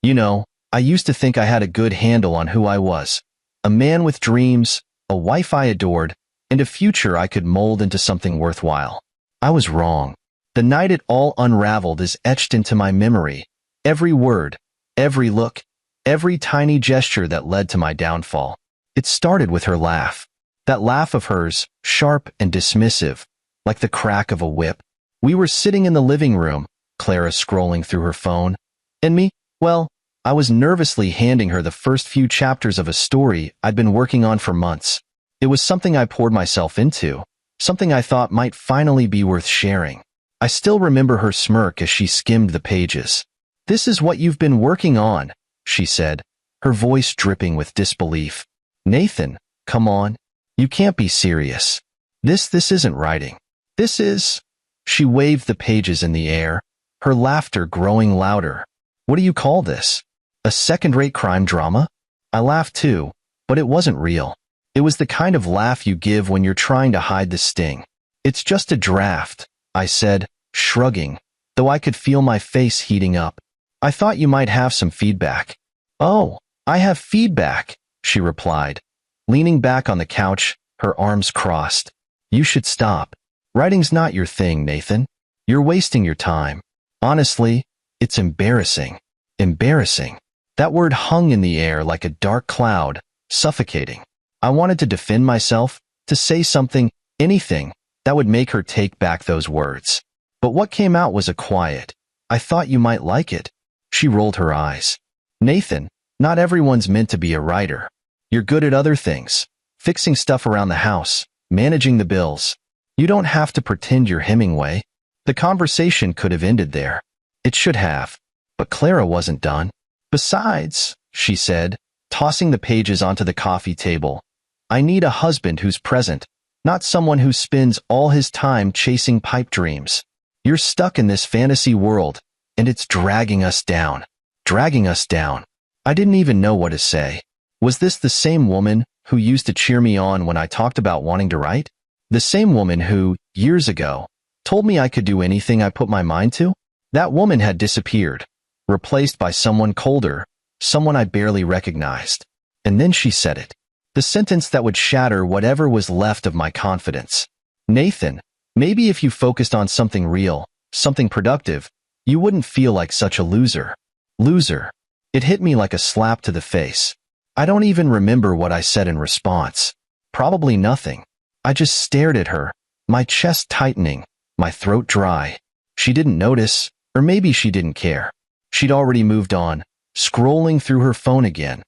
You know, I used to think I had a good handle on who I was. A man with dreams, a wife I adored, and a future I could mold into something worthwhile. I was wrong. The night it all unraveled is etched into my memory. Every word, every look, every tiny gesture that led to my downfall. It started with her laugh. That laugh of hers, sharp and dismissive, like the crack of a whip. We were sitting in the living room, Clara scrolling through her phone, and me, well, I was nervously handing her the first few chapters of a story I'd been working on for months. It was something I poured myself into, something I thought might finally be worth sharing. I still remember her smirk as she skimmed the pages. "This is what you've been working on," she said, her voice dripping with disbelief. "Nathan, come on. You can't be serious. This isn't writing. This is—" She waved the pages in the air, her laughter growing louder. "What do you call this? A second-rate crime drama?" I laughed too, but it wasn't real. It was the kind of laugh you give when you're trying to hide the sting. "It's just a draft," I said, shrugging, though I could feel my face heating up. "I thought you might have some feedback." "Oh, I have feedback," she replied, leaning back on the couch, her arms crossed. "You should stop. Writing's not your thing, Nathan. You're wasting your time. Honestly, it's embarrassing. Embarrassing." That word hung in the air like a dark cloud, suffocating. I wanted to defend myself, to say something, anything, that would make her take back those words. But what came out was a quiet, "I thought you might like it." She rolled her eyes. "Nathan, not everyone's meant to be a writer. You're good at other things, fixing stuff around the house, managing the bills. You don't have to pretend you're Hemingway." The conversation could have ended there. It should have. But Clara wasn't done. "Besides," she said, tossing the pages onto the coffee table, "I need a husband who's present, not someone who spends all his time chasing pipe dreams. You're stuck in this fantasy world, and it's dragging us down. Dragging us down." I didn't even know what to say. Was this the same woman who used to cheer me on when I talked about wanting to write? The same woman who, years ago, told me I could do anything I put my mind to? That woman had disappeared, replaced by someone colder, someone I barely recognized. And then she said it. The sentence that would shatter whatever was left of my confidence. "Nathan, maybe if you focused on something real, something productive, you wouldn't feel like such a loser." Loser. It hit me like a slap to the face. I don't even remember what I said in response. Probably nothing. I just stared at her, my chest tightening, my throat dry. She didn't notice, or maybe she didn't care. She'd already moved on, scrolling through her phone again,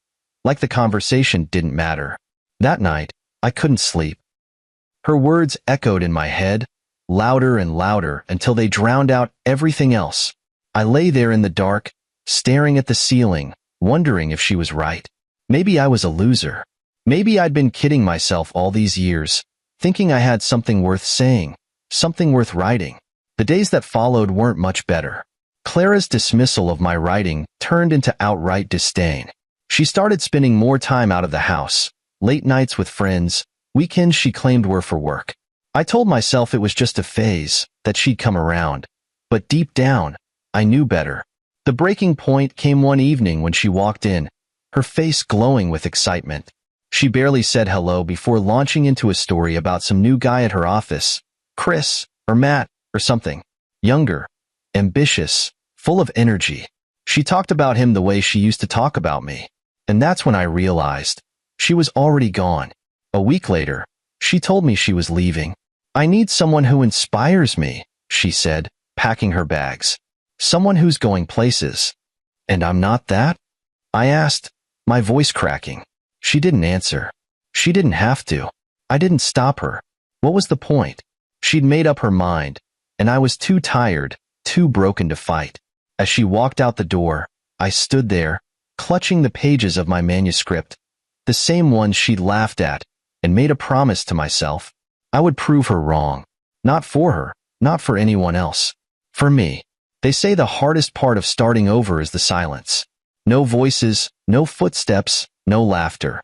like the conversation didn't matter. That night, I couldn't sleep. Her words echoed in my head, louder and louder until they drowned out everything else. I lay there in the dark, staring at the ceiling, wondering if she was right. Maybe I was a loser. Maybe I'd been kidding myself all these years, thinking I had something worth saying, something worth writing. The days that followed weren't much better. Clara's dismissal of my writing turned into outright disdain. She started spending more time out of the house, late nights with friends, weekends she claimed were for work. I told myself it was just a phase, that she'd come around. But deep down, I knew better. The breaking point came one evening when she walked in, her face glowing with excitement. She barely said hello before launching into a story about some new guy at her office, Chris, or Matt, or something. Younger, ambitious, full of energy. She talked about him the way she used to talk about me. And that's when I realized she was already gone. A week later, she told me she was leaving. "I need someone who inspires me," she said, packing her bags. "Someone who's going places." "And I'm not that?" I asked, my voice cracking. She didn't answer. She didn't have to. I didn't stop her. What was the point? She'd made up her mind, and I was too tired, too broken to fight. As she walked out the door, I stood there, clutching the pages of my manuscript, the same ones she'd laughed at, and made a promise to myself. I would prove her wrong. Not for her, not for anyone else. For me. They say the hardest part of starting over is the silence. No voices, no footsteps, no laughter.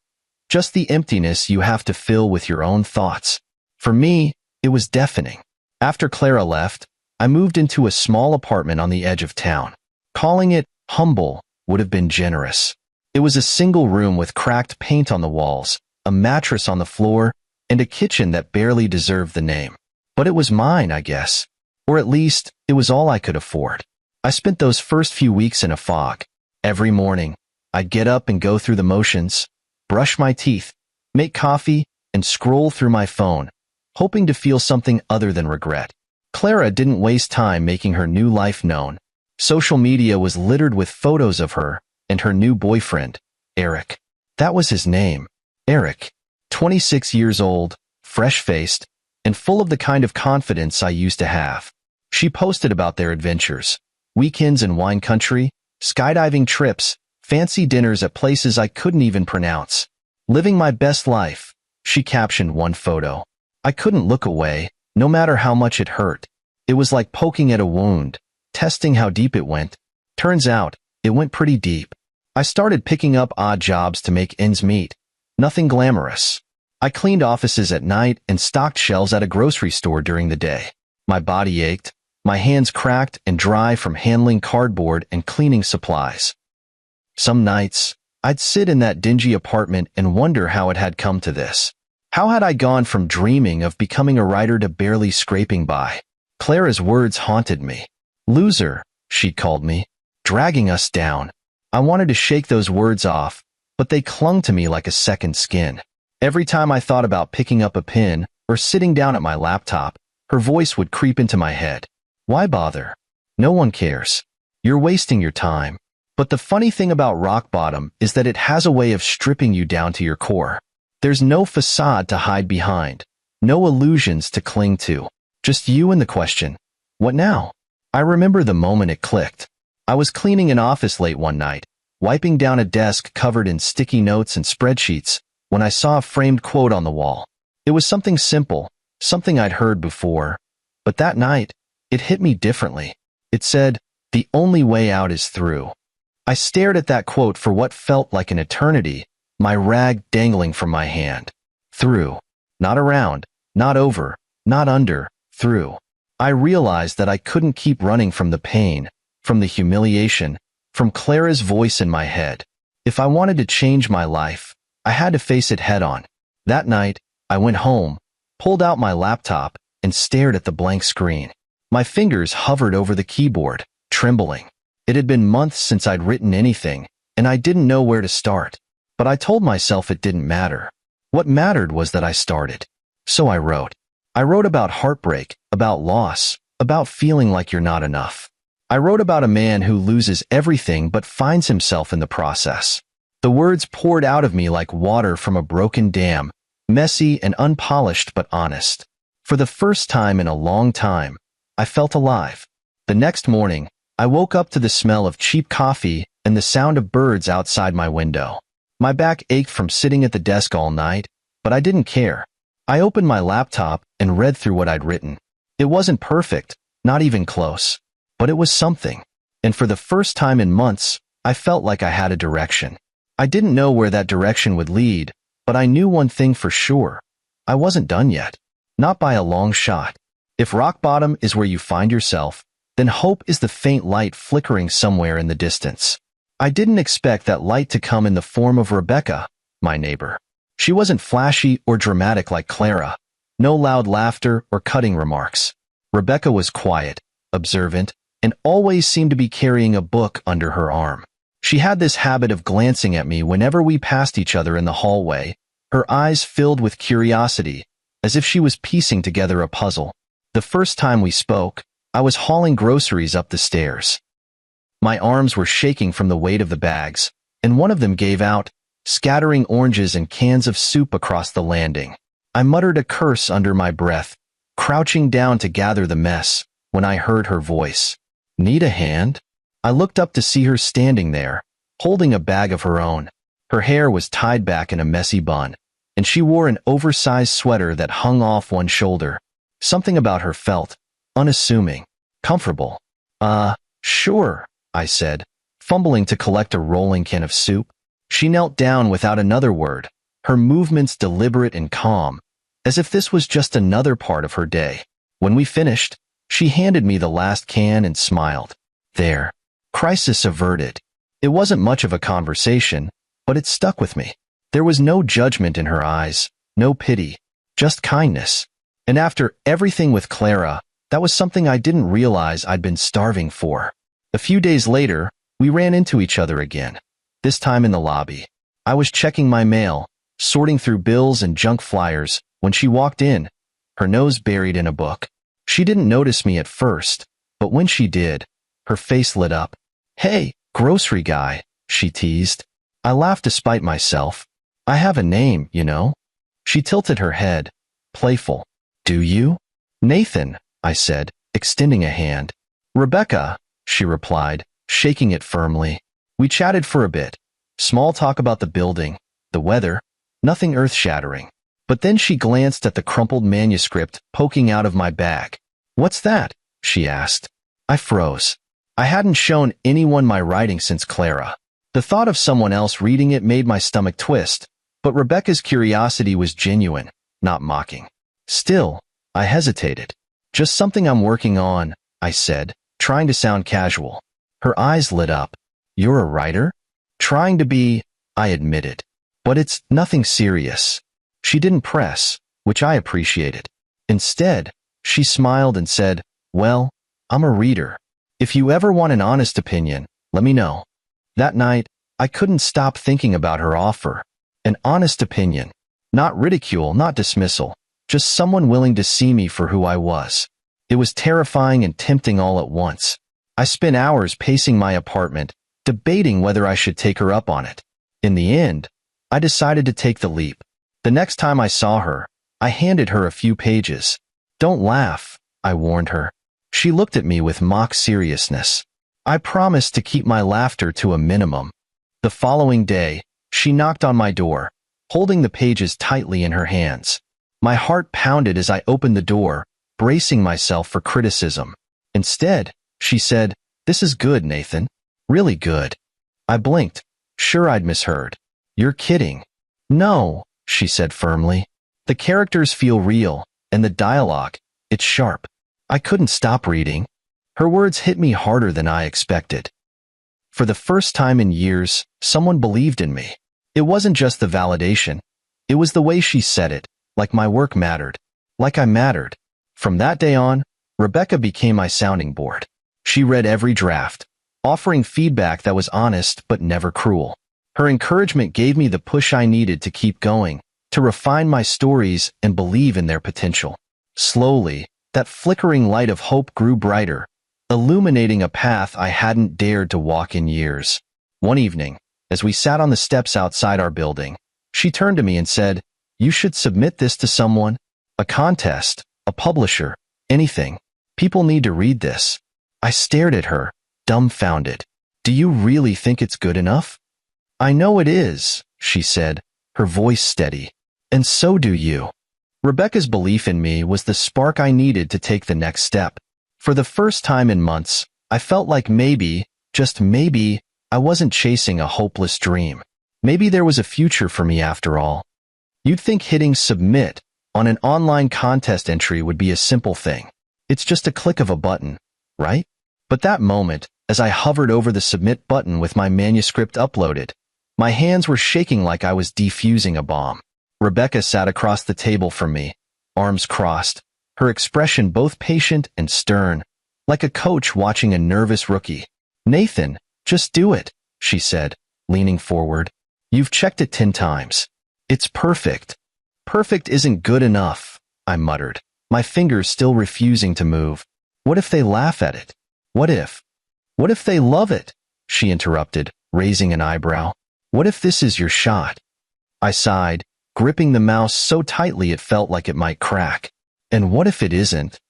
Just the emptiness you have to fill with your own thoughts. For me, it was deafening. After Clara left, I moved into a small apartment on the edge of town. Calling it humble would have been generous. It was a single room with cracked paint on the walls, a mattress on the floor, and a kitchen that barely deserved the name. But it was mine, I guess. Or at least, it was all I could afford. I spent those first few weeks in a fog. Every morning, I'd get up and go through the motions, brush my teeth, make coffee, and scroll through my phone, hoping to feel something other than regret. Clara didn't waste time making her new life known. Social media was littered with photos of her and her new boyfriend, Eric. That was his name, Eric. 26 years old, fresh-faced, and full of the kind of confidence I used to have. She posted about their adventures, weekends in wine country, skydiving trips, fancy dinners at places I couldn't even pronounce. Living my best life, she captioned one photo. I couldn't look away, no matter how much it hurt. It was like poking at a wound, testing how deep it went. Turns out, it went pretty deep. I started picking up odd jobs to make ends meet. Nothing glamorous. I cleaned offices at night and stocked shelves at a grocery store during the day. My body ached, my hands cracked and dry from handling cardboard and cleaning supplies. Some nights, I'd sit in that dingy apartment and wonder how it had come to this. How had I gone from dreaming of becoming a writer to barely scraping by? Clara's words haunted me. Loser, she'd called me, dragging us down. I wanted to shake those words off, but they clung to me like a second skin. Every time I thought about picking up a pen or sitting down at my laptop, her voice would creep into my head. Why bother? No one cares. You're wasting your time. But the funny thing about rock bottom is that it has a way of stripping you down to your core. There's no facade to hide behind, no illusions to cling to. Just you and the question, what now? I remember the moment it clicked. I was cleaning an office late one night, wiping down a desk covered in sticky notes and spreadsheets, when I saw a framed quote on the wall. It was something simple, something I'd heard before, but that night, it hit me differently. It said, "The only way out is through." I stared at that quote for what felt like an eternity, my rag dangling from my hand. Through. Not around, not over, not under, through. I realized that I couldn't keep running from the pain, from the humiliation, from Clara's voice in my head. If I wanted to change my life, I had to face it head on. That night, I went home, pulled out my laptop, and stared at the blank screen. My fingers hovered over the keyboard, trembling. It had been months since I'd written anything, and I didn't know where to start. But I told myself it didn't matter. What mattered was that I started. So I wrote. I wrote about heartbreak, about loss, about feeling like you're not enough. I wrote about a man who loses everything but finds himself in the process. The words poured out of me like water from a broken dam, messy and unpolished but honest. For the first time in a long time, I felt alive. The next morning, I woke up to the smell of cheap coffee and the sound of birds outside my window. My back ached from sitting at the desk all night, but I didn't care. I opened my laptop and read through what I'd written. It wasn't perfect, not even close, but it was something. And for the first time in months, I felt like I had a direction. I didn't know where that direction would lead, but I knew one thing for sure. I wasn't done yet. Not by a long shot. If rock bottom is where you find yourself, then hope is the faint light flickering somewhere in the distance. I didn't expect that light to come in the form of Rebecca, my neighbor. She wasn't flashy or dramatic like Clara. No loud laughter or cutting remarks. Rebecca was quiet, observant, and always seemed to be carrying a book under her arm. She had this habit of glancing at me whenever we passed each other in the hallway, her eyes filled with curiosity, as if she was piecing together a puzzle. The first time we spoke, I was hauling groceries up the stairs. My arms were shaking from the weight of the bags, and one of them gave out, scattering oranges and cans of soup across the landing. I muttered a curse under my breath, crouching down to gather the mess, when I heard her voice. "Need a hand?" I looked up to see her standing there, holding a bag of her own. Her hair was tied back in a messy bun, and she wore an oversized sweater that hung off one shoulder. Something about her felt unassuming, comfortable. Sure, I said, fumbling to collect a rolling can of soup. She knelt down without another word, her movements deliberate and calm, as if this was just another part of her day. When we finished, she handed me the last can and smiled. There. Crisis averted. It wasn't much of a conversation, but it stuck with me. There was no judgment in her eyes, no pity, just kindness. And after everything with Clara, that was something I didn't realize I'd been starving for. A few days later, we ran into each other again, this time in the lobby. I was checking my mail, sorting through bills and junk flyers, when she walked in, her nose buried in a book. She didn't notice me at first, but when she did, her face lit up. "Hey, grocery guy," she teased. I laughed despite myself. "I have a name, you know." She tilted her head, playful. "Do you?" "Nathan," I said, extending a hand. "Rebecca," she replied, shaking it firmly. We chatted for a bit. Small talk about the building, the weather, nothing earth-shattering. But then she glanced at the crumpled manuscript poking out of my bag. "What's that?" she asked. I froze. I hadn't shown anyone my writing since Clara. The thought of someone else reading it made my stomach twist, but Rebecca's curiosity was genuine, not mocking. Still, I hesitated. "Just something I'm working on," I said, trying to sound casual. Her eyes lit up. "You're a writer?" "Trying to be," I admitted. "But it's nothing serious." She didn't press, which I appreciated. Instead, she smiled and said, "Well, I'm a reader. If you ever want an honest opinion, let me know." That night, I couldn't stop thinking about her offer. An honest opinion. Not ridicule, not dismissal. Just someone willing to see me for who I was. It was terrifying and tempting all at once. I spent hours pacing my apartment, debating whether I should take her up on it. In the end, I decided to take the leap. The next time I saw her, I handed her a few pages. "Don't laugh," I warned her. She looked at me with mock seriousness. I promised to keep my laughter to a minimum. The following day, she knocked on my door, holding the pages tightly in her hands. My heart pounded as I opened the door, bracing myself for criticism. Instead, she said, "This is good, Nathan. Really good." I blinked, sure I'd misheard. "You're kidding." "No," she said firmly. "The characters feel real, and the dialogue, it's sharp." I couldn't stop reading. Her words hit me harder than I expected. For the first time in years, someone believed in me. It wasn't just the validation. It was the way she said it, like my work mattered, like I mattered. From that day on, Rebecca became my sounding board. She read every draft, offering feedback that was honest but never cruel. Her encouragement gave me the push I needed to keep going, to refine my stories and believe in their potential. Slowly, that flickering light of hope grew brighter, illuminating a path I hadn't dared to walk in years. One evening, as we sat on the steps outside our building, she turned to me and said, "You should submit this to someone. A contest, a publisher, anything. People need to read this." I stared at her, dumbfounded. "Do you really think it's good enough?" "I know it is," she said, her voice steady. "And so do you." Rebecca's belief in me was the spark I needed to take the next step. For the first time in months, I felt like maybe, just maybe, I wasn't chasing a hopeless dream. Maybe there was a future for me after all. You'd think hitting submit on an online contest entry would be a simple thing. It's just a click of a button, right? But that moment, as I hovered over the submit button with my manuscript uploaded, my hands were shaking like I was defusing a bomb. Rebecca sat across the table from me, arms crossed, her expression both patient and stern, like a coach watching a nervous rookie. "Nathan, just do it," she said, leaning forward. "You've checked it 10 times. It's perfect." "Perfect isn't good enough," I muttered, my fingers still refusing to move. "What if they laugh at it? What if they love it?" she interrupted, raising an eyebrow. "What if this is your shot?" I sighed, gripping the mouse so tightly it felt like it might crack. "And what if it isn't?"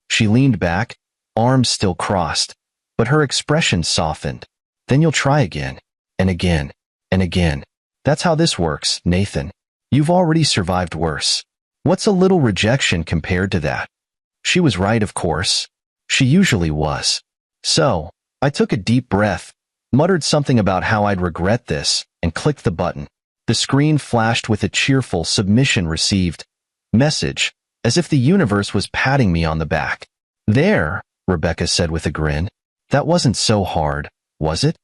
She leaned back, arms still crossed, but her expression softened. "Then you'll try again, and again, and again. That's how this works, Nathan. You've already survived worse. What's a little rejection compared to that?" She was right, of course. She usually was. So, I took a deep breath, muttered something about how I'd regret this, and clicked the button. The screen flashed with a cheerful "submission received" message, as if the universe was patting me on the back. "There," Rebecca said with a grin. "That wasn't so hard, was it?"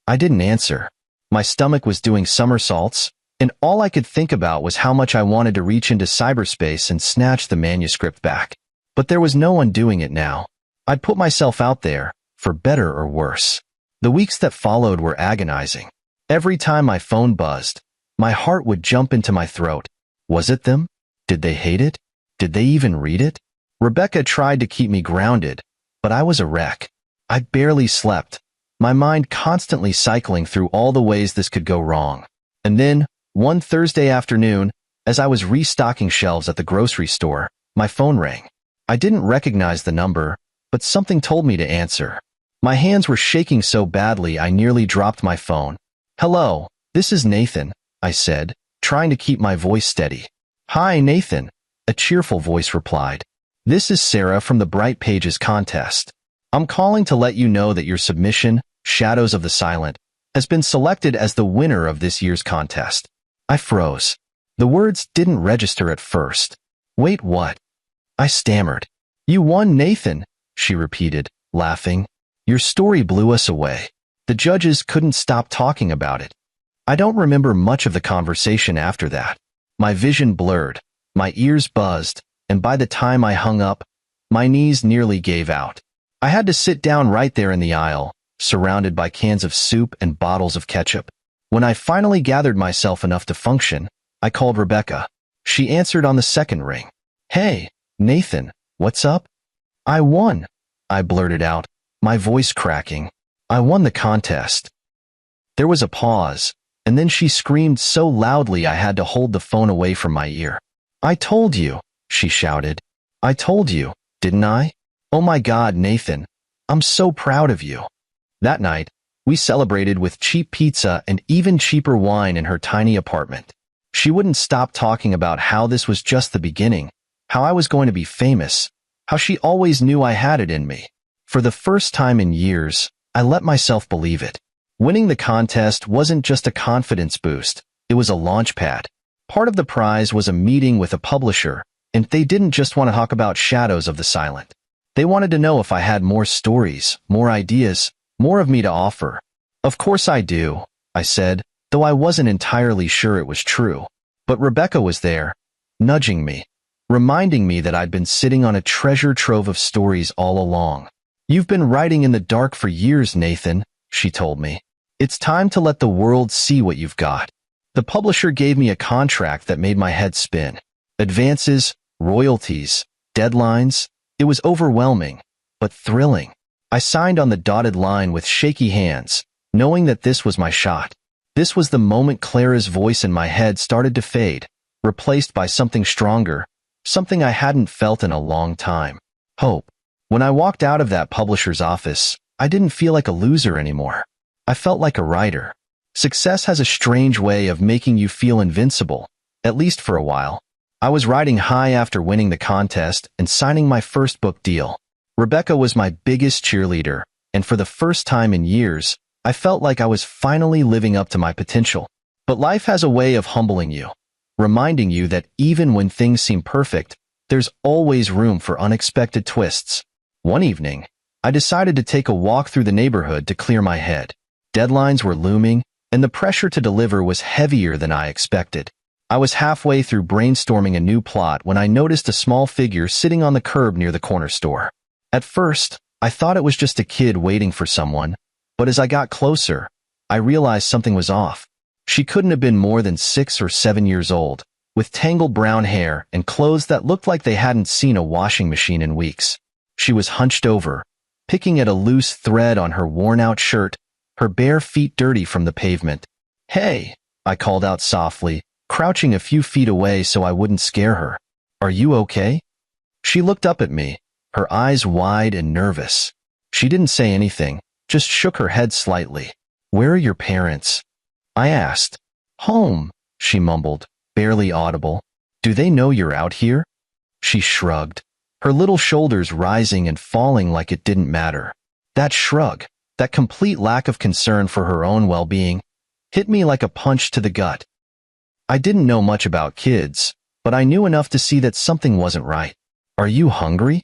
I didn't answer. My stomach was doing somersaults, and all I could think about was how much I wanted to reach into cyberspace and snatch the manuscript back. But there was no undoing it now. I'd put myself out there, for better or worse. The weeks that followed were agonizing. Every time my phone buzzed, my heart would jump into my throat. Was it them? Did they hate it? Did they even read it? Rebecca tried to keep me grounded, but I was a wreck. I barely slept, my mind constantly cycling through all the ways this could go wrong. And then, one Thursday afternoon, as I was restocking shelves at the grocery store, my phone rang. I didn't recognize the number, but something told me to answer. My hands were shaking so badly I nearly dropped my phone. "Hello, this is Nathan," I said, trying to keep my voice steady. "Hi, Nathan," a cheerful voice replied. "This is Sarah from the Bright Pages contest. I'm calling to let you know that your submission, Shadows of the Silent, has been selected as the winner of this year's contest." I froze. The words didn't register at first. "Wait, what?" I stammered. "You won, Nathan," she repeated, laughing. "Your story blew us away. The judges couldn't stop talking about it." I don't remember much of the conversation after that. My vision blurred, my ears buzzed, and by the time I hung up, my knees nearly gave out. I had to sit down right there in the aisle, surrounded by cans of soup and bottles of ketchup. When I finally gathered myself enough to function, I called Rebecca. She answered on the second ring. "Hey, Nathan, what's up?" "I won," I blurted out, my voice cracking. "I won the contest." There was a pause, and then she screamed so loudly I had to hold the phone away from my ear. "I told you," she shouted. "I told you, didn't I? Oh my God, Nathan, I'm so proud of you." That night, we celebrated with cheap pizza and even cheaper wine in her tiny apartment. She wouldn't stop talking about how this was just the beginning, how I was going to be famous, how she always knew I had it in me. For the first time in years, I let myself believe it. Winning the contest wasn't just a confidence boost, it was a launch pad. Part of the prize was a meeting with a publisher, and they didn't just want to talk about Shadows of the Silent. They wanted to know if I had more stories, more ideas, more of me to offer. "Of course I do," I said, though I wasn't entirely sure it was true. But Rebecca was there, nudging me, reminding me that I'd been sitting on a treasure trove of stories all along. "You've been writing in the dark for years, Nathan," she told me. "It's time to let the world see what you've got." The publisher gave me a contract that made my head spin. Advances, royalties, deadlines. It was overwhelming, but thrilling. I signed on the dotted line with shaky hands, knowing that this was my shot. This was the moment Clara's voice in my head started to fade, replaced by something stronger, something I hadn't felt in a long time. Hope. When I walked out of that publisher's office, I didn't feel like a loser anymore. I felt like a writer. Success has a strange way of making you feel invincible, at least for a while. I was riding high after winning the contest and signing my first book deal. Rebecca was my biggest cheerleader, and for the first time in years, I felt like I was finally living up to my potential. But life has a way of humbling you, reminding you that even when things seem perfect, there's always room for unexpected twists. One evening, I decided to take a walk through the neighborhood to clear my head. Deadlines were looming, and the pressure to deliver was heavier than I expected. I was halfway through brainstorming a new plot when I noticed a small figure sitting on the curb near the corner store. At first, I thought it was just a kid waiting for someone, but as I got closer, I realized something was off. She couldn't have been more than 6 or 7 years old, with tangled brown hair and clothes that looked like they hadn't seen a washing machine in weeks. She was hunched over, picking at a loose thread on her worn-out shirt, her bare feet dirty from the pavement. "Hey," I called out softly, crouching a few feet away so I wouldn't scare her. "Are you okay?" She looked up at me, her eyes wide and nervous. She didn't say anything, just shook her head slightly. "Where are your parents?" I asked. "Home," she mumbled, barely audible. "Do they know you're out here?" She shrugged, her little shoulders rising and falling like it didn't matter. That shrug, that complete lack of concern for her own well-being, hit me like a punch to the gut. I didn't know much about kids, but I knew enough to see that something wasn't right. "Are you hungry?"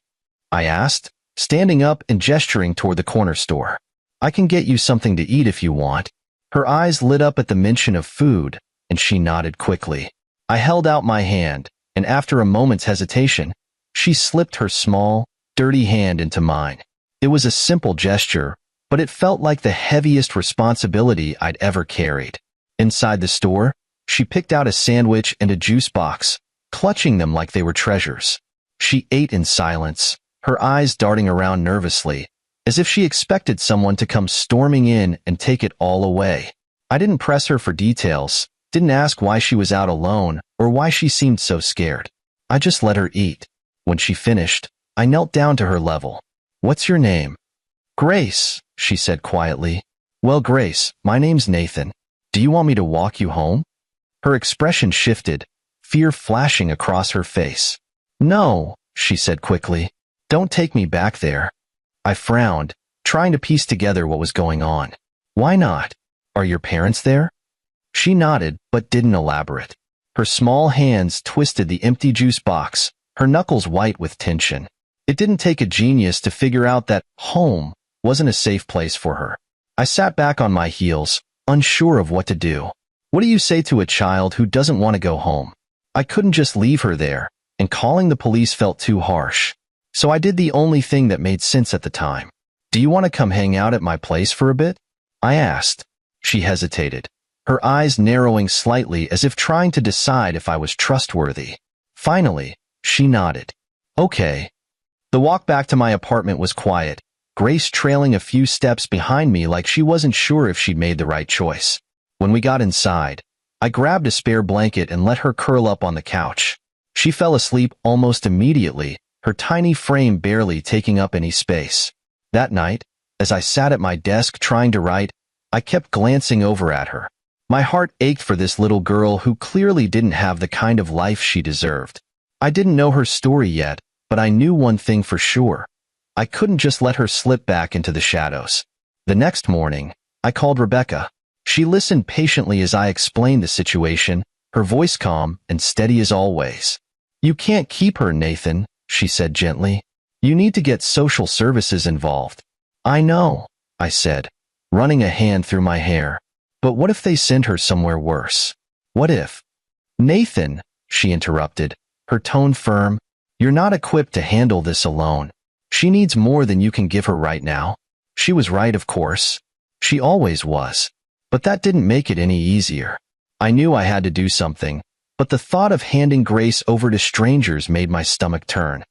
I asked, standing up and gesturing toward the corner store. I can get you something to eat if you want. Her eyes lit up at the mention of food, and she nodded quickly. I held out my hand, and after a moment's hesitation, she slipped her small, dirty hand into mine. It was a simple gesture, but it felt like the heaviest responsibility I'd ever carried. Inside the store, she picked out a sandwich and a juice box, clutching them like they were treasures. She ate in silence, her eyes darting around nervously, as if she expected someone to come storming in and take it all away. I didn't press her for details, didn't ask why she was out alone or why she seemed so scared. I just let her eat. When she finished, I knelt down to her level. "What's your name?" "Grace," she said quietly. "Well, Grace, my name's Nathan. Do you want me to walk you home?" Her expression shifted, fear flashing across her face. "No," she said quickly. "Don't take me back there." I frowned, trying to piece together what was going on. "Why not? Are your parents there?" She nodded, but didn't elaborate. Her small hands twisted the empty juice box, her knuckles white with tension. It didn't take a genius to figure out that home wasn't a safe place for her. I sat back on my heels, unsure of what to do. What do you say to a child who doesn't want to go home? I couldn't just leave her there, and calling the police felt too harsh. So I did the only thing that made sense at the time. "Do you want to come hang out at my place for a bit?" I asked. She hesitated, her eyes narrowing slightly as if trying to decide if I was trustworthy. Finally, she nodded. "Okay." The walk back to my apartment was quiet, Grace trailing a few steps behind me like she wasn't sure if she'd made the right choice. When we got inside, I grabbed a spare blanket and let her curl up on the couch. She fell asleep almost immediately, her tiny frame barely taking up any space. That night, as I sat at my desk trying to write, I kept glancing over at her. My heart ached for this little girl who clearly didn't have the kind of life she deserved. I didn't know her story yet, but I knew one thing for sure. I couldn't just let her slip back into the shadows. The next morning, I called Rebecca. She listened patiently as I explained the situation, her voice calm and steady as always. "You can't keep her, Nathan," she said gently. "You need to get social services involved." "I know," I said, running a hand through my hair. "But what if they send her somewhere worse? What if—" "Nathan," she interrupted, her tone firm, "you're not equipped to handle this alone. She needs more than you can give her right now." She was right, of course. She always was. But that didn't make it any easier. I knew I had to do something, but the thought of handing Grace over to strangers made my stomach turn.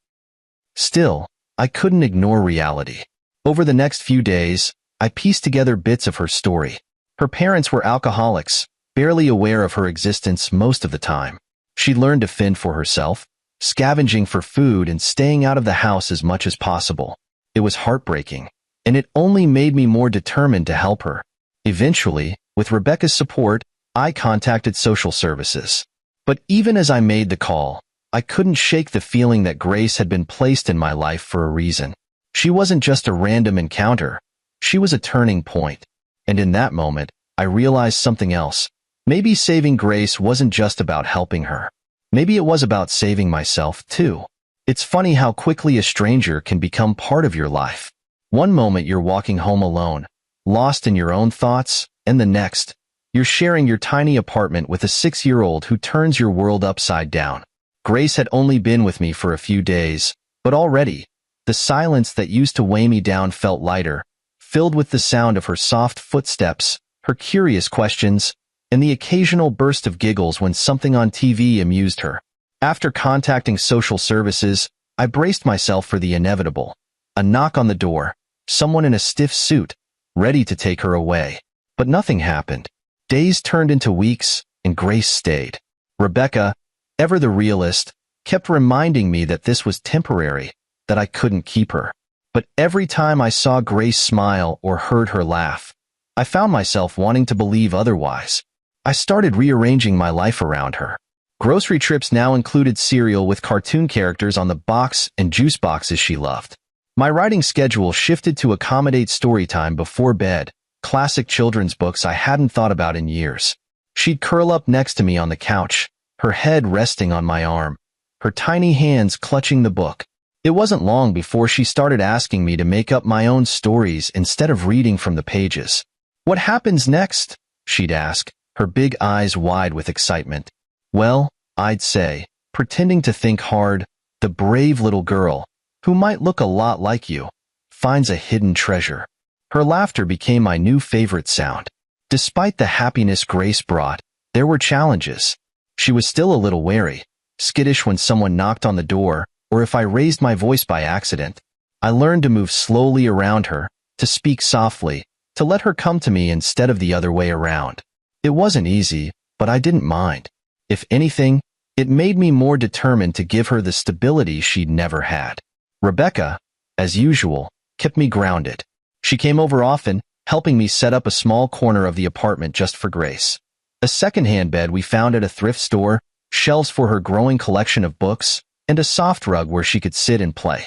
Still, I couldn't ignore reality. Over the next few days, I pieced together bits of her story. Her parents were alcoholics, barely aware of her existence most of the time. She learned to fend for herself, scavenging for food and staying out of the house as much as possible. It was heartbreaking, and it only made me more determined to help her. Eventually, with Rebecca's support, I contacted social services. But even as I made the call, I couldn't shake the feeling that Grace had been placed in my life for a reason. She wasn't just a random encounter. She was a turning point. And in that moment, I realized something else. Maybe saving Grace wasn't just about helping her. Maybe it was about saving myself, too. It's funny how quickly a stranger can become part of your life. One moment you're walking home alone, lost in your own thoughts, and the next, you're sharing your tiny apartment with a 6-year-old who turns your world upside down. Grace had only been with me for a few days, but already, the silence that used to weigh me down felt lighter, filled with the sound of her soft footsteps, her curious questions, and the occasional burst of giggles when something on TV amused her. After contacting social services, I braced myself for the inevitable. A knock on the door, someone in a stiff suit, ready to take her away. But nothing happened. Days turned into weeks, and Grace stayed. Rebecca, ever the realist, kept reminding me that this was temporary, that I couldn't keep her. But every time I saw Grace smile or heard her laugh, I found myself wanting to believe otherwise. I started rearranging my life around her. Grocery trips now included cereal with cartoon characters on the box and juice boxes she loved. My writing schedule shifted to accommodate story time before bed, classic children's books I hadn't thought about in years. She'd curl up next to me on the couch, her head resting on my arm, her tiny hands clutching the book. It wasn't long before she started asking me to make up my own stories instead of reading from the pages. "What happens next?" she'd ask, her big eyes wide with excitement. "Well," I'd say, pretending to think hard, "the brave little girl, who might look a lot like you, finds a hidden treasure." Her laughter became my new favorite sound. Despite the happiness Grace brought, there were challenges. She was still a little wary, skittish when someone knocked on the door, or if I raised my voice by accident. I learned to move slowly around her, to speak softly, to let her come to me instead of the other way around. It wasn't easy, but I didn't mind. If anything, it made me more determined to give her the stability she'd never had. Rebecca, as usual, kept me grounded. She came over often, helping me set up a small corner of the apartment just for Grace. A second-hand bed we found at a thrift store, shelves for her growing collection of books, and a soft rug where she could sit and play.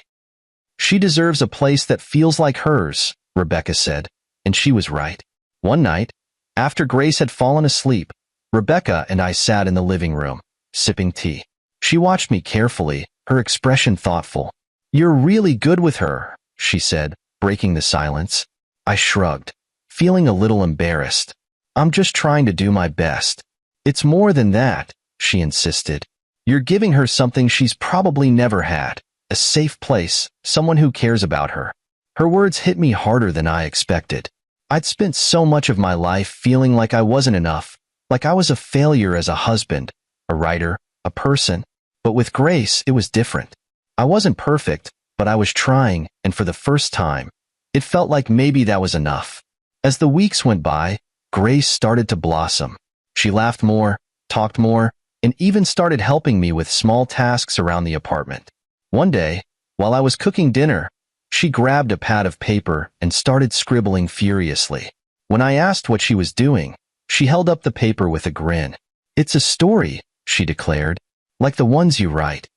"She deserves a place that feels like hers," Rebecca said, and she was right. One night, after Grace had fallen asleep, Rebecca and I sat in the living room, sipping tea. She watched me carefully, her expression thoughtful. "You're really good with her," she said, breaking the silence. I shrugged, feeling a little embarrassed. "I'm just trying to do my best." "It's more than that," she insisted. "You're giving her something she's probably never had, a safe place, someone who cares about her." Her words hit me harder than I expected. I'd spent so much of my life feeling like I wasn't enough, like I was a failure as a husband, a writer, a person. But with Grace, it was different. I wasn't perfect, but I was trying, and for the first time, it felt like maybe that was enough. As the weeks went by, Grace started to blossom. She laughed more, talked more, and even started helping me with small tasks around the apartment. One day, while I was cooking dinner, she grabbed a pad of paper and started scribbling furiously. When I asked what she was doing, she held up the paper with a grin. "It's a story," she declared, "like the ones you write."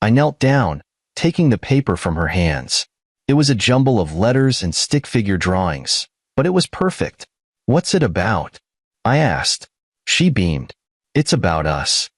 I knelt down, taking the paper from her hands. It was a jumble of letters and stick figure drawings, but it was perfect. "What's it about?" I asked. She beamed. "It's about us."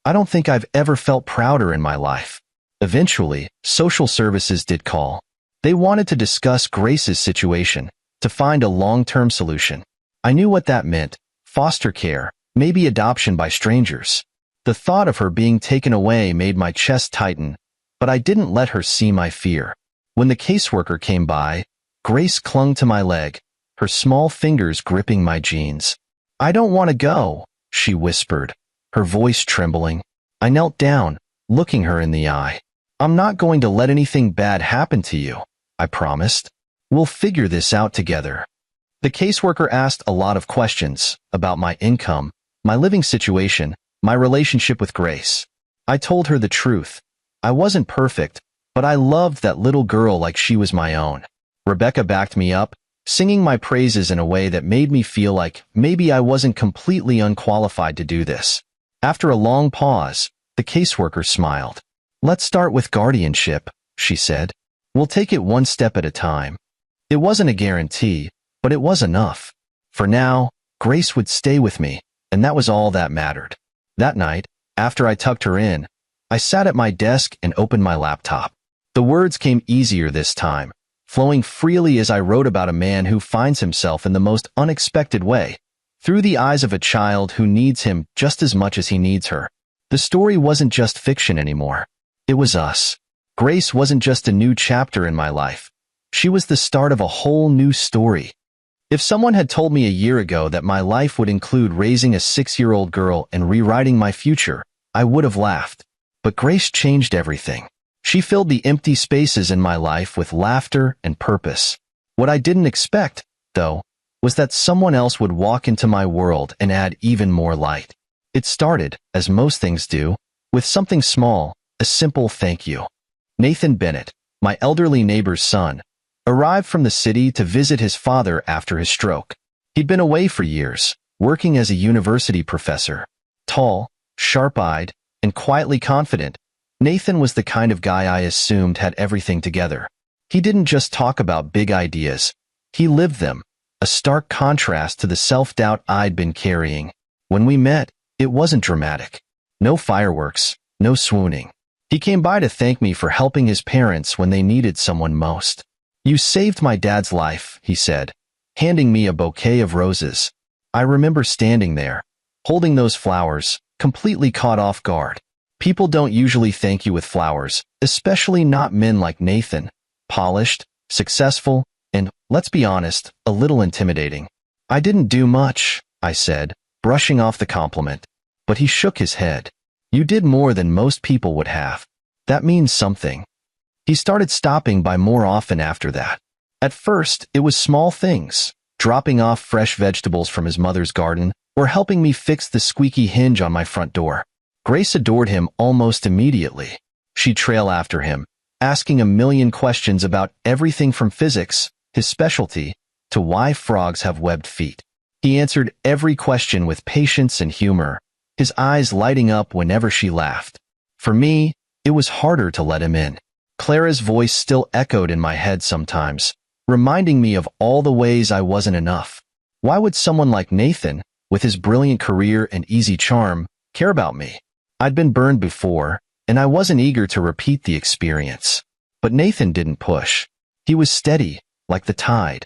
I don't think I've ever felt prouder in my life. Eventually, social services did call. They wanted to discuss Grace's situation, to find a long-term solution. I knew what that meant: foster care, maybe adoption by strangers. The thought of her being taken away made my chest tighten, but I didn't let her see my fear. When the caseworker came by, Grace clung to my leg, her small fingers gripping my jeans. "I don't want to go," she whispered, her voice trembling. I knelt down, looking her in the eye. "I'm not going to let anything bad happen to you," I promised. "We'll figure this out together." The caseworker asked a lot of questions about my income, my living situation, my relationship with Grace. I told her the truth. I wasn't perfect, but I loved that little girl like she was my own. Rebecca backed me up, singing my praises in a way that made me feel like maybe I wasn't completely unqualified to do this. After a long pause, the caseworker smiled. "Let's start with guardianship," she said. "We'll take it one step at a time." It wasn't a guarantee, but it was enough. For now, Grace would stay with me, and that was all that mattered. That night, after I tucked her in, I sat at my desk and opened my laptop. The words came easier this time, flowing freely as I wrote about a man who finds himself in the most unexpected way, through the eyes of a child who needs him just as much as he needs her. The story wasn't just fiction anymore. It was us. Grace wasn't just a new chapter in my life. She was the start of a whole new story. If someone had told me a year ago that my life would include raising a 6-year-old girl and rewriting my future, I would have laughed. But Grace changed everything. She filled the empty spaces in my life with laughter and purpose. What I didn't expect, though, was that someone else would walk into my world and add even more light. It started, as most things do, with something small, a simple thank you. Nathan Bennett, my elderly neighbor's son, arrived from the city to visit his father after his stroke. He'd been away for years, working as a university professor. Tall, sharp-eyed, and quietly confident, Nathan was the kind of guy I assumed had everything together. He didn't just talk about big ideas. He lived them, a stark contrast to the self-doubt I'd been carrying. When we met, it wasn't dramatic. No fireworks, no swooning. He came by to thank me for helping his parents when they needed someone most. "You saved my dad's life," he said, handing me a bouquet of roses. I remember standing there, holding those flowers, completely caught off guard. People don't usually thank you with flowers, especially not men like Nathan. Polished, successful, and, let's be honest, a little intimidating. "I didn't do much," I said, brushing off the compliment. But he shook his head. "You did more than most people would have. That means something." He started stopping by more often after that. At first, it was small things, dropping off fresh vegetables from his mother's garden, or helping me fix the squeaky hinge on my front door. Grace adored him almost immediately. She'd trail after him, asking a million questions about everything from physics, his specialty, to why frogs have webbed feet. He answered every question with patience and humor, his eyes lighting up whenever she laughed. For me, it was harder to let him in. Clara's voice still echoed in my head sometimes, reminding me of all the ways I wasn't enough. Why would someone like Nathan, with his brilliant career and easy charm, care about me? I'd been burned before, and I wasn't eager to repeat the experience. But Nathan didn't push. He was steady, like the tide,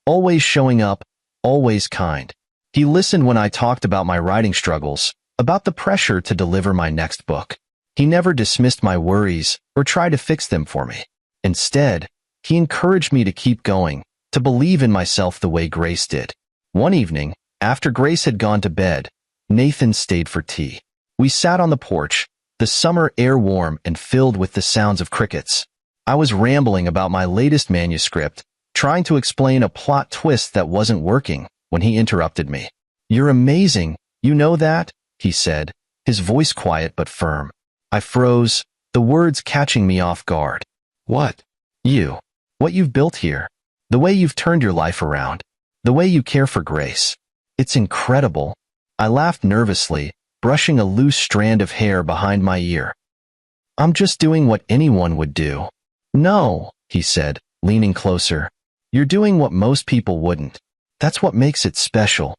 always showing up, always kind. He listened when I talked about my writing struggles, about the pressure to deliver my next book. He never dismissed my worries or tried to fix them for me. Instead, he encouraged me to keep going, to believe in myself the way Grace did. One evening, after Grace had gone to bed, Nathan stayed for tea. We sat on the porch, the summer air warm and filled with the sounds of crickets. I was rambling about my latest manuscript, trying to explain a plot twist that wasn't working, when he interrupted me. "You're amazing, you know that?" he said, his voice quiet but firm. I froze, the words catching me off guard. "What?" "You. What you've built here. The way you've turned your life around. The way you care for Grace. It's incredible." I laughed nervously, brushing a loose strand of hair behind my ear. "I'm just doing what anyone would do." "No," he said, leaning closer. "You're doing what most people wouldn't. That's what makes it special."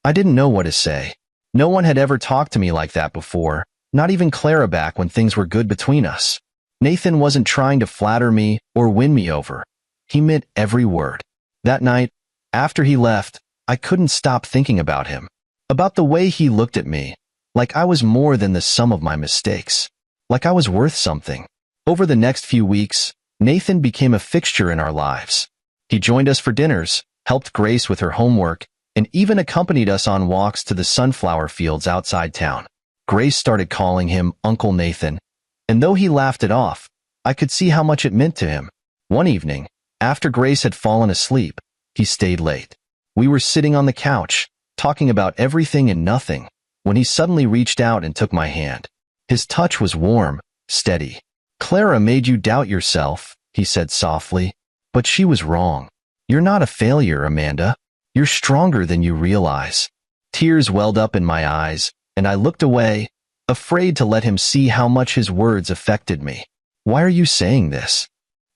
I didn't know what to say. No one had ever talked to me like that before, not even Clara back when things were good between us. Nathan wasn't trying to flatter me or win me over. He meant every word. That night, after he left, I couldn't stop thinking about him, about the way he looked at me, like I was more than the sum of my mistakes, like I was worth something. Over the next few weeks, Nathan became a fixture in our lives. He joined us for dinners, helped Grace with her homework, and even accompanied us on walks to the sunflower fields outside town. Grace started calling him Uncle Nathan, and though he laughed it off, I could see how much it meant to him. One evening, after Grace had fallen asleep, he stayed late. We were sitting on the couch, talking about everything and nothing, when he suddenly reached out and took my hand. His touch was warm, steady. "Clara made you doubt yourself," he said softly, "but she was wrong. You're not a failure, Amanda. You're stronger than you realize." Tears welled up in my eyes, and I looked away, afraid to let him see how much his words affected me. "Why are you saying this?"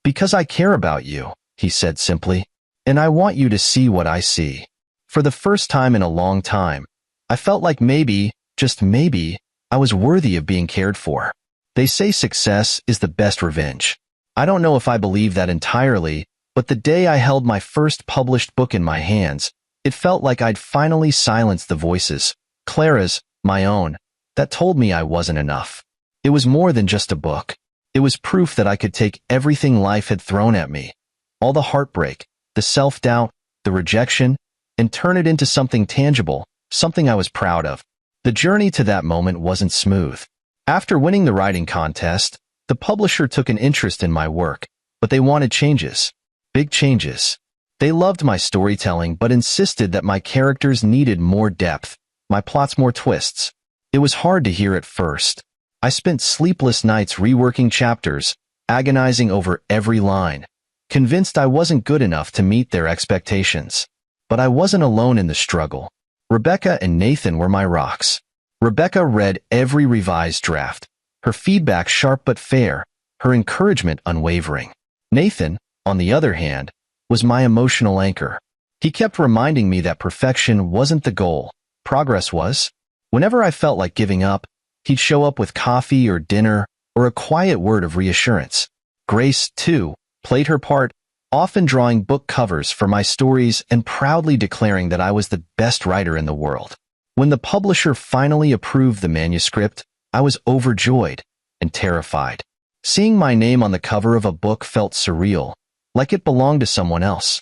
"Because I care about you," he said simply, "and I want you to see what I see." For the first time in a long time, I felt like maybe, just maybe, I was worthy of being cared for. They say success is the best revenge. I don't know if I believe that entirely, but the day I held my first published book in my hands, it felt like I'd finally silenced the voices, Clara's, my own, that told me I wasn't enough. It was more than just a book. It was proof that I could take everything life had thrown at me, all the heartbreak, the self-doubt, the rejection, and turn it into something tangible, something I was proud of. The journey to that moment wasn't smooth. After winning the writing contest, the publisher took an interest in my work, but they wanted changes. Big changes. They loved my storytelling but insisted that my characters needed more depth, my plots more twists. It was hard to hear at first. I spent sleepless nights reworking chapters, agonizing over every line, convinced I wasn't good enough to meet their expectations. But I wasn't alone in the struggle. Rebecca and Nathan were my rocks. Rebecca read every revised draft, her feedback sharp but fair, her encouragement unwavering. Nathan, on the other hand, was my emotional anchor. He kept reminding me that perfection wasn't the goal, progress was. Whenever I felt like giving up, he'd show up with coffee or dinner, or a quiet word of reassurance. Grace, too, played her part, often drawing book covers for my stories and proudly declaring that I was the best writer in the world. When the publisher finally approved the manuscript, I was overjoyed and terrified. Seeing my name on the cover of a book felt surreal, like it belonged to someone else.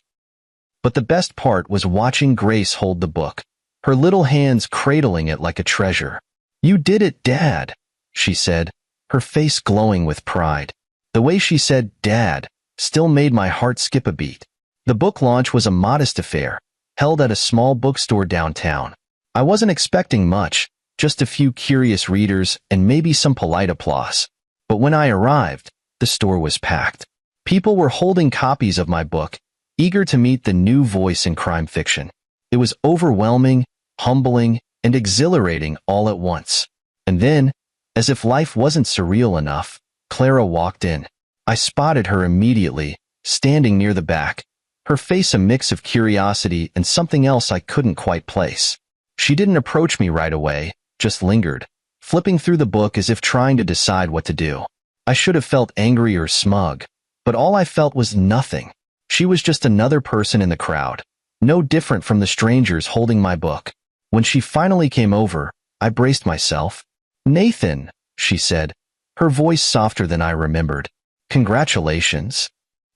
But the best part was watching Grace hold the book, her little hands cradling it like a treasure. "You did it, Dad," she said, her face glowing with pride. The way she said "Dad" still made my heart skip a beat. The book launch was a modest affair, held at a small bookstore downtown. I wasn't expecting much, just a few curious readers and maybe some polite applause. But when I arrived, the store was packed. People were holding copies of my book, eager to meet the new voice in crime fiction. It was overwhelming, humbling, and exhilarating all at once. And then, as if life wasn't surreal enough, Clara walked in. I spotted her immediately, standing near the back, her face a mix of curiosity and something else I couldn't quite place. She didn't approach me right away, just lingered, flipping through the book as if trying to decide what to do. I should have felt angry or smug, but all I felt was nothing. She was just another person in the crowd, no different from the strangers holding my book. When she finally came over, I braced myself. "Nathan," she said, her voice softer than I remembered. "Congratulations."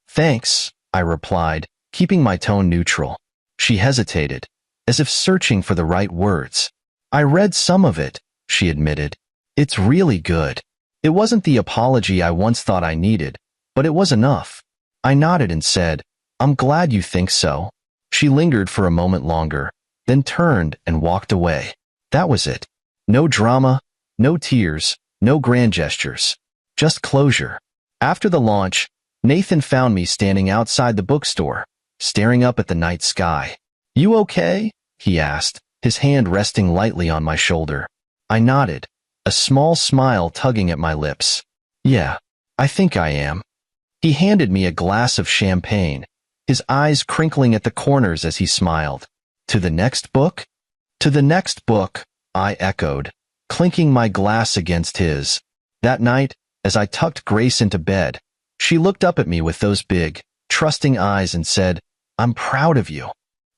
"Thanks," I replied, keeping my tone neutral. She hesitated, as if searching for the right words. "I read some of it," she admitted. "It's really good." It wasn't the apology I once thought I needed, but it was enough. I nodded and said, "I'm glad you think so." She lingered for a moment longer, then turned and walked away. That was it. No drama, no tears, no grand gestures. Just closure. After the launch, Nathan found me standing outside the bookstore, staring up at the night sky. "You okay?" he asked, his hand resting lightly on my shoulder. I nodded, a small smile tugging at my lips. "Yeah, I think I am." He handed me a glass of champagne, his eyes crinkling at the corners as he smiled. "To the next book?" "To the next book," I echoed, clinking my glass against his. That night, as I tucked Grace into bed, she looked up at me with those big, trusting eyes and said, "I'm proud of you."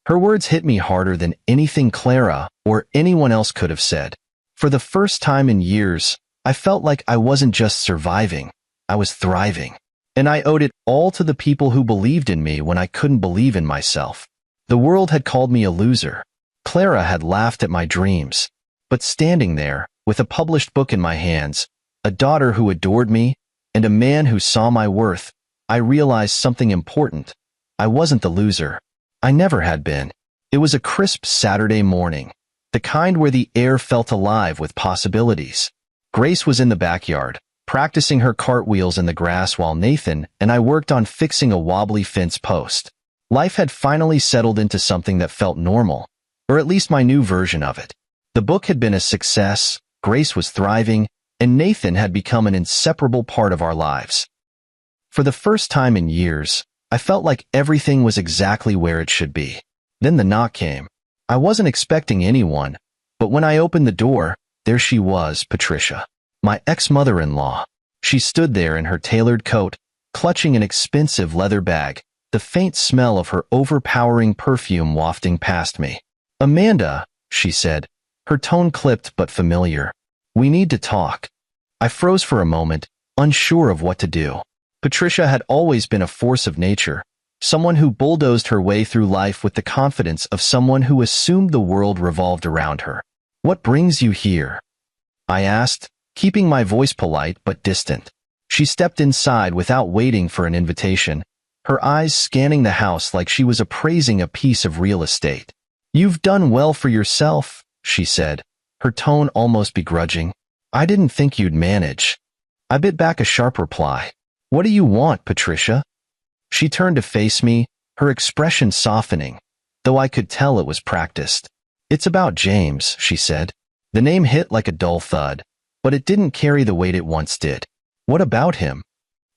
Her words hit me harder than anything Clara or anyone else could have said. For the first time in years, I felt like I wasn't just surviving, I was thriving. And I owed it all to the people who believed in me when I couldn't believe in myself. The world had called me a loser. Clara had laughed at my dreams. But standing there, with a published book in my hands, a daughter who adored me, and a man who saw my worth, I realized something important. I wasn't the loser. I never had been. It was a crisp Saturday morning, the kind where the air felt alive with possibilities. Grace was in the backyard, practicing her cartwheels in the grass while Nathan and I worked on fixing a wobbly fence post. Life had finally settled into something that felt normal, or at least my new version of it. The book had been a success, Grace was thriving, and Nathan had become an inseparable part of our lives. For the first time in years, I felt like everything was exactly where it should be. Then the knock came. I wasn't expecting anyone, but when I opened the door, there she was, Patricia, my ex-mother-in-law. She stood there in her tailored coat, clutching an expensive leather bag, the faint smell of her overpowering perfume wafting past me. "Amanda," she said, her tone clipped but familiar. "We need to talk." I froze for a moment, unsure of what to do. Patricia had always been a force of nature, someone who bulldozed her way through life with the confidence of someone who assumed the world revolved around her. "What brings you here?" I asked, keeping my voice polite but distant. She stepped inside without waiting for an invitation, her eyes scanning the house like she was appraising a piece of real estate. "You've done well for yourself," she said, her tone almost begrudging. "I didn't think you'd manage." I bit back a sharp reply. "What do you want, Patricia?" She turned to face me, her expression softening, though I could tell it was practiced. "It's about James," she said. The name hit like a dull thud, but it didn't carry the weight it once did. "What about him?"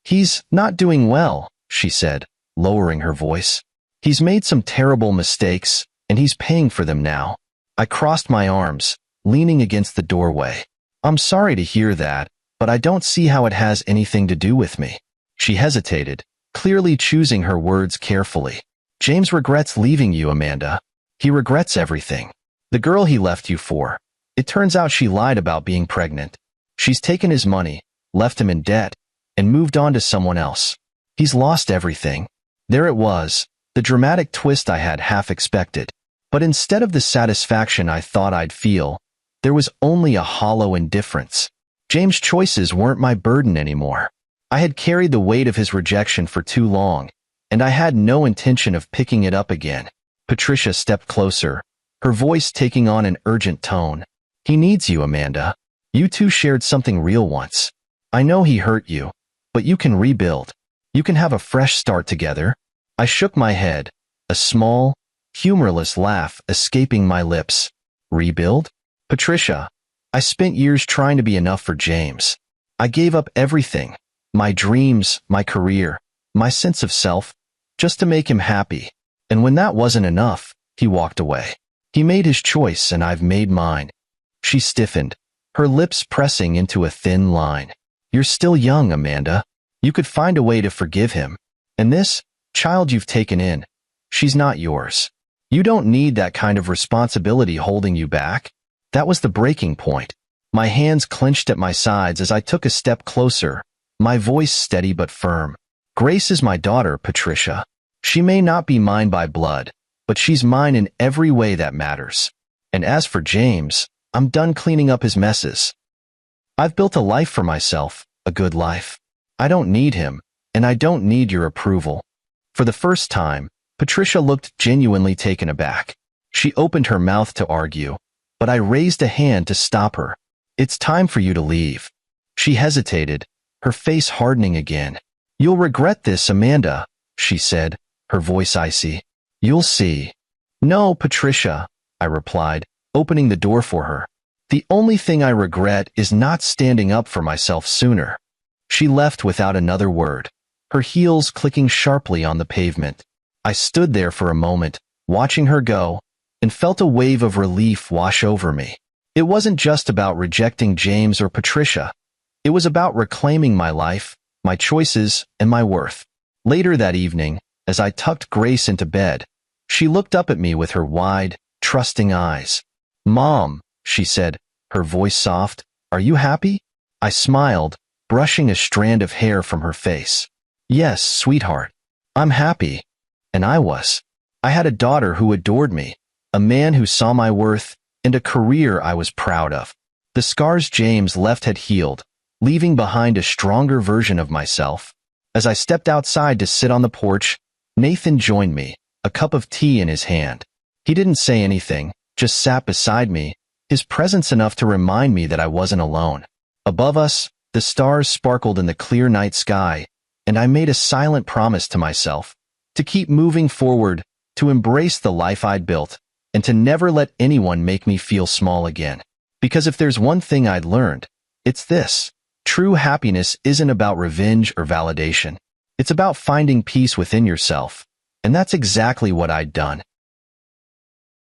"He's not doing well," she said, lowering her voice. "He's made some terrible mistakes, and he's paying for them now." I crossed my arms, leaning against the doorway. "I'm sorry to hear that, but I don't see how it has anything to do with me. She hesitated, clearly choosing her words carefully. James regrets leaving you, Amanda. He regrets everything. The girl he left you for. It turns out she lied about being pregnant. She's taken his money, left him in debt, and moved on to someone else. He's lost everything. There it was, the dramatic twist I had half expected. But instead of the satisfaction I thought I'd feel, there was only a hollow indifference. James' choices weren't my burden anymore. I had carried the weight of his rejection for too long, and I had no intention of picking it up again. Patricia stepped closer, her voice taking on an urgent tone. He needs you, Amanda. You two shared something real once. I know he hurt you, but you can rebuild. You can have a fresh start together. I shook my head, a small, humorless laugh escaping my lips. Rebuild? Patricia, I spent years trying to be enough for James. I gave up everything, my dreams, my career, my sense of self, just to make him happy. And when that wasn't enough, he walked away. He made his choice and I've made mine. She stiffened, her lips pressing into a thin line. You're still young, Amanda. You could find a way to forgive him. And this child you've taken in, she's not yours. You don't need that kind of responsibility holding you back. That was the breaking point. My hands clenched at my sides as I took a step closer, my voice steady but firm. Grace is my daughter, Patricia. She may not be mine by blood, but she's mine in every way that matters. And as for James, I'm done cleaning up his messes. I've built a life for myself, a good life. I don't need him, and I don't need your approval. For the first time, Patricia looked genuinely taken aback. She opened her mouth to argue, but I raised a hand to stop her. It's time for you to leave. She hesitated, her face hardening again. You'll regret this, Amanda, she said, her voice icy. You'll see. No, Patricia, I replied, opening the door for her. The only thing I regret is not standing up for myself sooner. She left without another word, her heels clicking sharply on the pavement. I stood there for a moment, watching her go, and felt a wave of relief wash over me. It wasn't just about rejecting James or Patricia. It was about reclaiming my life, my choices, and my worth. Later that evening, as I tucked Grace into bed, she looked up at me with her wide, trusting eyes. Mom, she said, her voice soft, are you happy? I smiled, brushing a strand of hair from her face. Yes, sweetheart. I'm happy. And I was. I had a daughter who adored me, a man who saw my worth, and a career I was proud of. The scars James left had healed, leaving behind a stronger version of myself. As I stepped outside to sit on the porch, Nathan joined me, a cup of tea in his hand. He didn't say anything, just sat beside me, his presence enough to remind me that I wasn't alone. Above us, the stars sparkled in the clear night sky, and I made a silent promise to myself to keep moving forward, to embrace the life I'd built, and to never let anyone make me feel small again. Because if there's one thing I'd learned, it's this. True happiness isn't about revenge or validation. It's about finding peace within yourself. And that's exactly what I'd done.